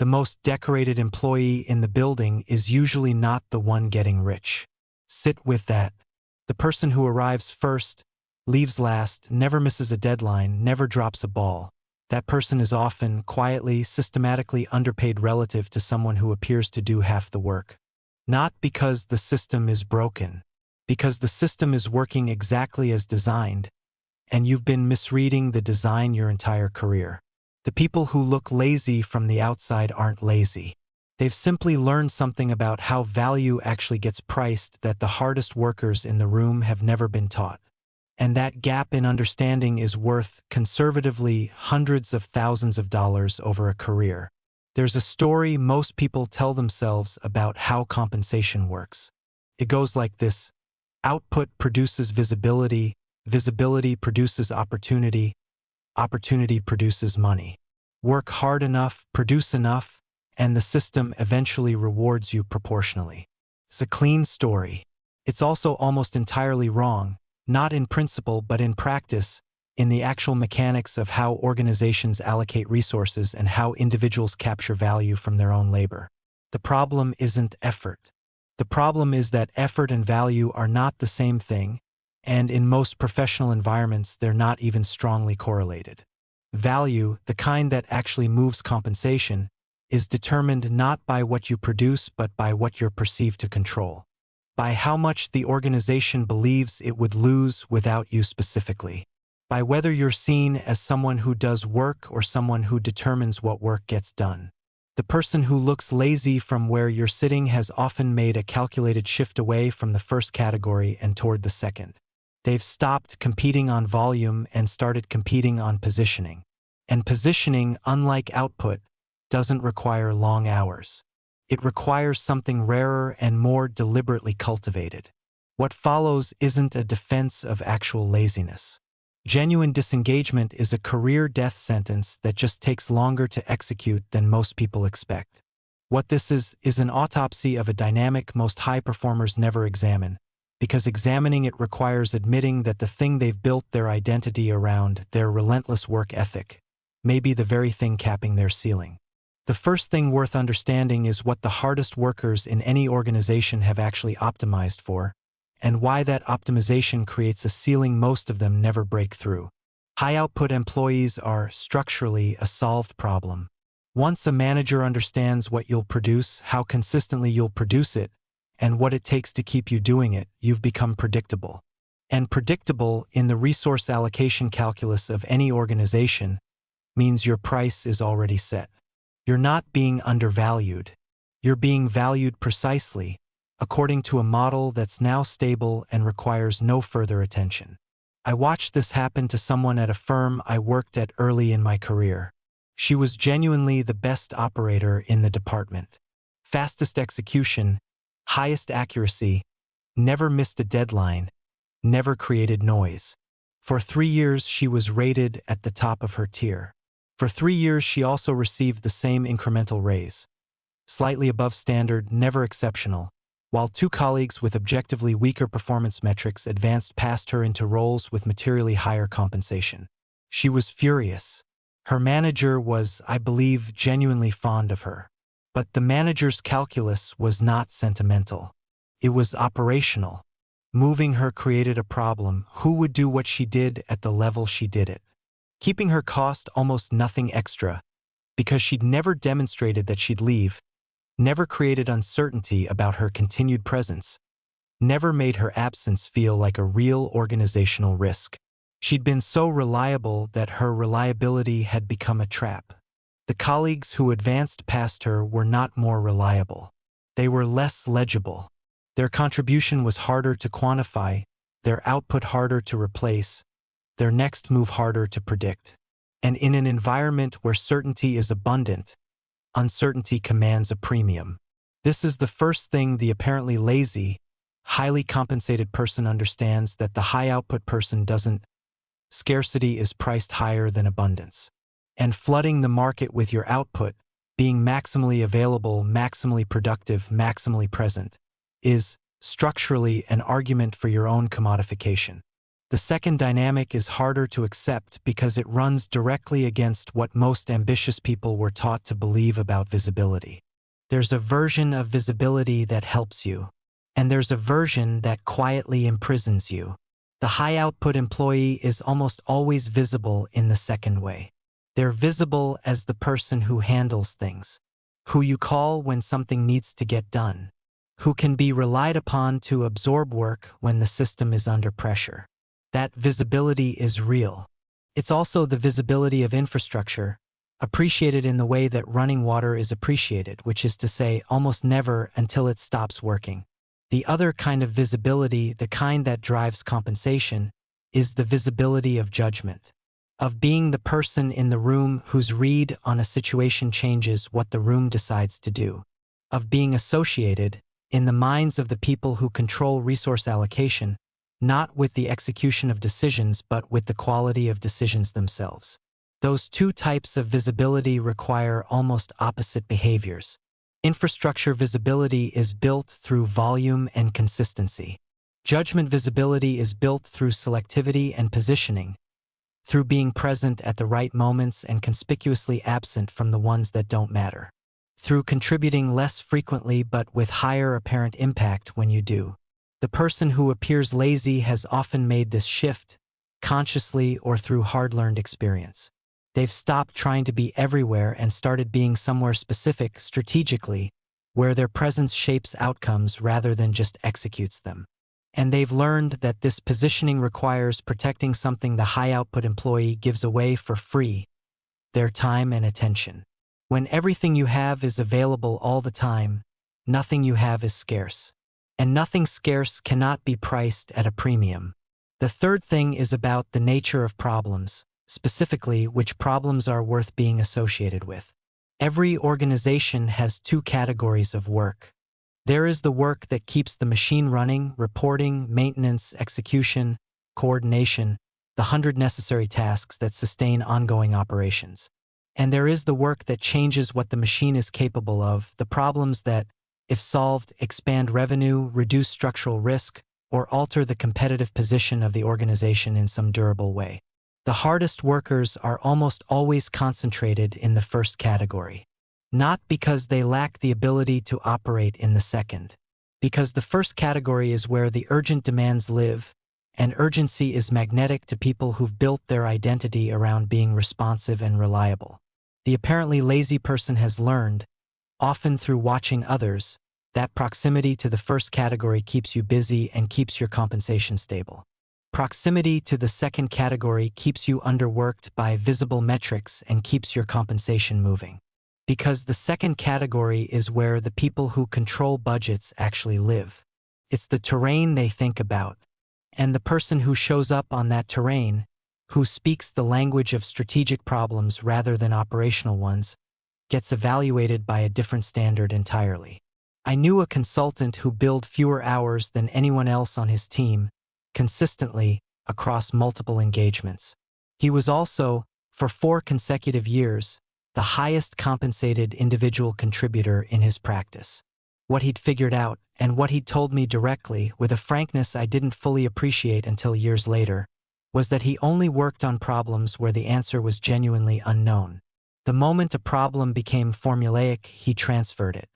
The most decorated employee in the building is usually not the one getting rich. Sit with that. The person who arrives first, leaves last, never misses a deadline, never drops a ball. That person is often, quietly, systematically underpaid relative to someone who appears to do half the work. Not because the system is broken, because the system is working exactly as designed, and you've been misreading the design your entire career. The people who look lazy from the outside aren't lazy. They've simply learned something about how value actually gets priced that the hardest workers in the room have never been taught. And that gap in understanding is worth, conservatively, hundreds of thousands of dollars over a career. There's a story most people tell themselves about how compensation works. It goes like this: output produces visibility, visibility produces opportunity, opportunity produces money. Work hard enough, produce enough, and the system eventually rewards you proportionally. It's a clean story. It's also almost entirely wrong, not in principle but in practice, in the actual mechanics of how organizations allocate resources and how individuals capture value from their own labor. The problem isn't effort. The problem is that effort and value are not the same thing, and in most professional environments they're not even strongly correlated. Value, the kind that actually moves compensation, is determined not by what you produce but by what you're perceived to control. By how much the organization believes it would lose without you specifically. By whether you're seen as someone who does work or someone who determines what work gets done. The person who looks lazy from where you're sitting has often made a calculated shift away from the first category and toward the second. They've stopped competing on volume and started competing on positioning. And positioning, unlike output, doesn't require long hours. It requires something rarer and more deliberately cultivated. What follows isn't a defense of actual laziness. Genuine disengagement is a career death sentence that just takes longer to execute than most people expect. What this is an autopsy of a dynamic most high performers never examine, because examining it requires admitting that the thing they've built their identity around, their relentless work ethic, may be the very thing capping their ceiling. The first thing worth understanding is what the hardest workers in any organization have actually optimized for, and why that optimization creates a ceiling most of them never break through. High-output employees are, structurally, a solved problem. Once a manager understands what you'll produce, how consistently you'll produce it, and what it takes to keep you doing it, you've become predictable. And predictable, in the resource allocation calculus of any organization, means your price is already set. You're not being undervalued. You're being valued precisely, according to a model that's now stable and requires no further attention. I watched this happen to someone at a firm I worked at early in my career. She was genuinely the best operator in the department. Fastest execution, highest accuracy, never missed a deadline, never created noise. For 3 years she was rated at the top of her tier. For 3 years she also received the same incremental raise. Slightly above standard, never exceptional, while 2 colleagues with objectively weaker performance metrics advanced past her into roles with materially higher compensation. She was furious. Her manager was, I believe, genuinely fond of her. But the manager's calculus was not sentimental. It was operational. Moving her created a problem. Who would do what she did at the level she did it? Keeping her cost almost nothing extra, because she'd never demonstrated that she'd leave, never created uncertainty about her continued presence, never made her absence feel like a real organizational risk. She'd been so reliable that her reliability had become a trap. The colleagues who advanced past her were not more reliable. They were less legible. Their contribution was harder to quantify, their output harder to replace, their next move harder to predict. And in an environment where certainty is abundant, uncertainty commands a premium. This is the first thing the apparently lazy, highly compensated person understands that the high-output person doesn't. Scarcity is priced higher than abundance. And flooding the market with your output, being maximally available, maximally productive, maximally present, is, structurally, an argument for your own commodification. The second dynamic is harder to accept because it runs directly against what most ambitious people were taught to believe about visibility. There's a version of visibility that helps you, and there's a version that quietly imprisons you. The high-output employee is almost always visible in the second way. They're visible as the person who handles things, who you call when something needs to get done, who can be relied upon to absorb work when the system is under pressure. That visibility is real. It's also the visibility of infrastructure, appreciated in the way that running water is appreciated, which is to say, almost never until it stops working. The other kind of visibility, the kind that drives compensation, is the visibility of judgment, of being the person in the room whose read on a situation changes what the room decides to do, of being associated, in the minds of the people who control resource allocation, not with the execution of decisions but with the quality of decisions themselves. Those two types of visibility require almost opposite behaviors. Infrastructure visibility is built through volume and consistency. Judgment visibility is built through selectivity and positioning, through being present at the right moments and conspicuously absent from the ones that don't matter, through contributing less frequently but with higher apparent impact when you do. The person who appears lazy has often made this shift, consciously or through hard-learned experience. They've stopped trying to be everywhere and started being somewhere specific strategically, where their presence shapes outcomes rather than just executes them. And they've learned that this positioning requires protecting something the high-output employee gives away for free: their time and attention. When everything you have is available all the time, nothing you have is scarce. And nothing scarce cannot be priced at a premium. The third thing is about the nature of problems, specifically which problems are worth being associated with. Every organization has two categories of work. There is the work that keeps the machine running, reporting, maintenance, execution, coordination, the 100 necessary tasks that sustain ongoing operations. And there is the work that changes what the machine is capable of, the problems that, if solved, expand revenue, reduce structural risk, or alter the competitive position of the organization in some durable way. The hardest workers are almost always concentrated in the first category. Not because they lack the ability to operate in the second. Because the first category is where the urgent demands live, and urgency is magnetic to people who've built their identity around being responsive and reliable. The apparently lazy person has learned, often through watching others, that proximity to the first category keeps you busy and keeps your compensation stable. Proximity to the second category keeps you underworked by visible metrics and keeps your compensation moving. Because the second category is where the people who control budgets actually live. It's the terrain they think about. And the person who shows up on that terrain, who speaks the language of strategic problems rather than operational ones, gets evaluated by a different standard entirely. I knew a consultant who billed fewer hours than anyone else on his team, consistently, across multiple engagements. He was also, for 4 consecutive years, the highest compensated individual contributor in his practice. What he'd figured out, and what he'd told me directly, with a frankness I didn't fully appreciate until years later, was that he only worked on problems where the answer was genuinely unknown. The moment a problem became formulaic, he transferred it.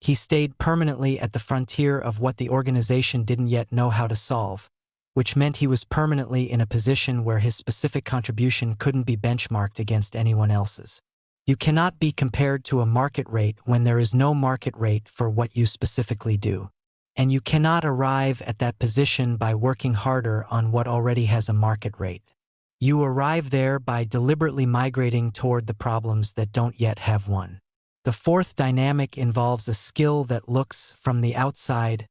He stayed permanently at the frontier of what the organization didn't yet know how to solve, which meant he was permanently in a position where his specific contribution couldn't be benchmarked against anyone else's. You cannot be compared to a market rate when there is no market rate for what you specifically do. And you cannot arrive at that position by working harder on what already has a market rate. You arrive there by deliberately migrating toward the problems that don't yet have one. The fourth dynamic involves a skill that looks, from the outside,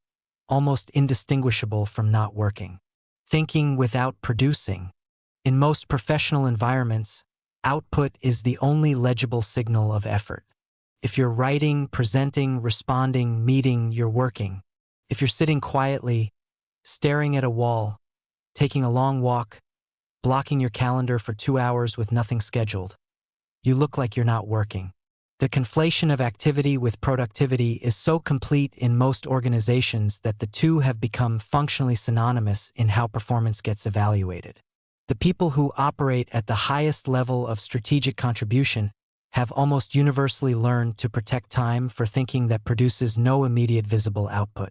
almost indistinguishable from not working. Thinking without producing. In most professional environments, output is the only legible signal of effort. If you're writing, presenting, responding, meeting, you're working. If you're sitting quietly, staring at a wall, taking a long walk, blocking your calendar for 2 hours with nothing scheduled, you look like you're not working. The conflation of activity with productivity is so complete in most organizations that the two have become functionally synonymous in how performance gets evaluated. The people who operate at the highest level of strategic contribution have almost universally learned to protect time for thinking that produces no immediate visible output.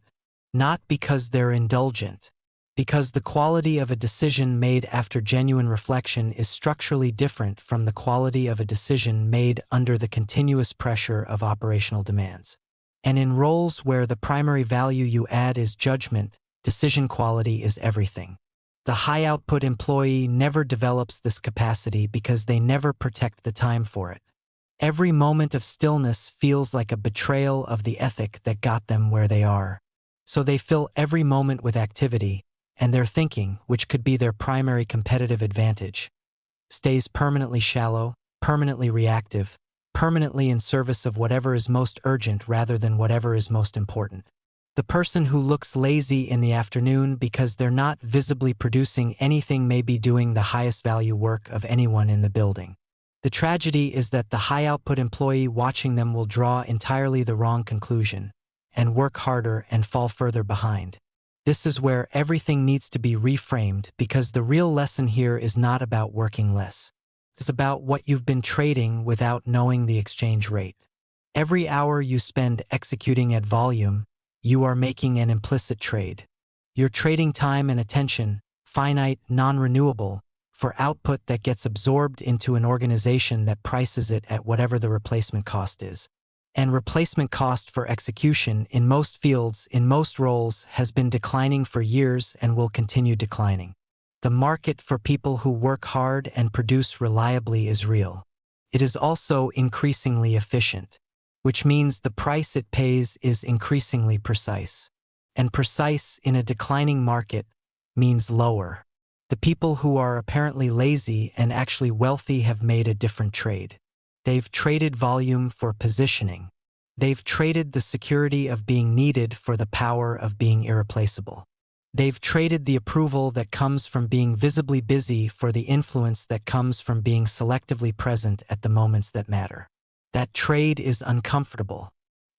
Not because they're indulgent, because the quality of a decision made after genuine reflection is structurally different from the quality of a decision made under the continuous pressure of operational demands. And in roles where the primary value you add is judgment, decision quality is everything. The high-output employee never develops this capacity because they never protect the time for it. Every moment of stillness feels like a betrayal of the ethic that got them where they are. So they fill every moment with activity, and their thinking, which could be their primary competitive advantage, stays permanently shallow, permanently reactive, permanently in service of whatever is most urgent rather than whatever is most important. The person who looks lazy in the afternoon because they're not visibly producing anything may be doing the highest value work of anyone in the building. The tragedy is that the high-output employee watching them will draw entirely the wrong conclusion, and work harder and fall further behind. This is where everything needs to be reframed, because the real lesson here is not about working less. It's about what you've been trading without knowing the exchange rate. Every hour you spend executing at volume, you are making an implicit trade. You're trading time and attention, finite, non-renewable, for output that gets absorbed into an organization that prices it at whatever the replacement cost is. And replacement cost for execution in most fields, in most roles, has been declining for years and will continue declining. The market for people who work hard and produce reliably is real. It is also increasingly efficient, which means the price it pays is increasingly precise. And precise in a declining market means lower. The people who are apparently lazy and actually wealthy have made a different trade. They've traded volume for positioning. They've traded the security of being needed for the power of being irreplaceable. They've traded the approval that comes from being visibly busy for the influence that comes from being selectively present at the moments that matter. That trade is uncomfortable.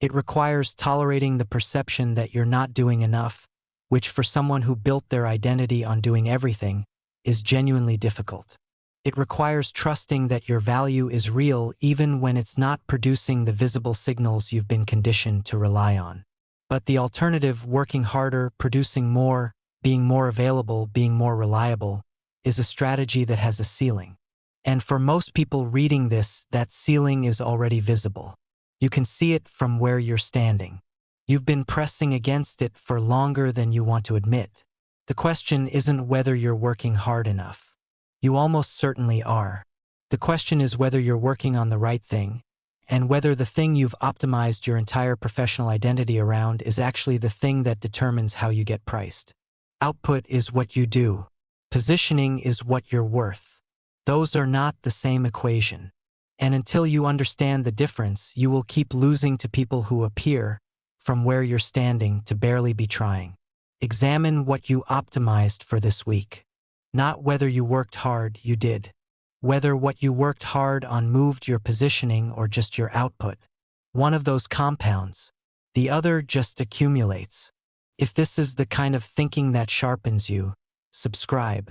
It requires tolerating the perception that you're not doing enough, which for someone who built their identity on doing everything is genuinely difficult. It requires trusting that your value is real even when it's not producing the visible signals you've been conditioned to rely on. But the alternative, working harder, producing more, being more available, being more reliable, is a strategy that has a ceiling. And for most people reading this, that ceiling is already visible. You can see it from where you're standing. You've been pressing against it for longer than you want to admit. The question isn't whether you're working hard enough. You almost certainly are. The question is whether you're working on the right thing, and whether the thing you've optimized your entire professional identity around is actually the thing that determines how you get priced. Output is what you do. Positioning is what you're worth. Those are not the same equation. And until you understand the difference, you will keep losing to people who appear, from where you're standing, to barely be trying. Examine what you optimized for this week. Not whether you worked hard, you did. Whether what you worked hard on moved your positioning or just your output. One of those compounds. The other just accumulates. If this is the kind of thinking that sharpens you, subscribe.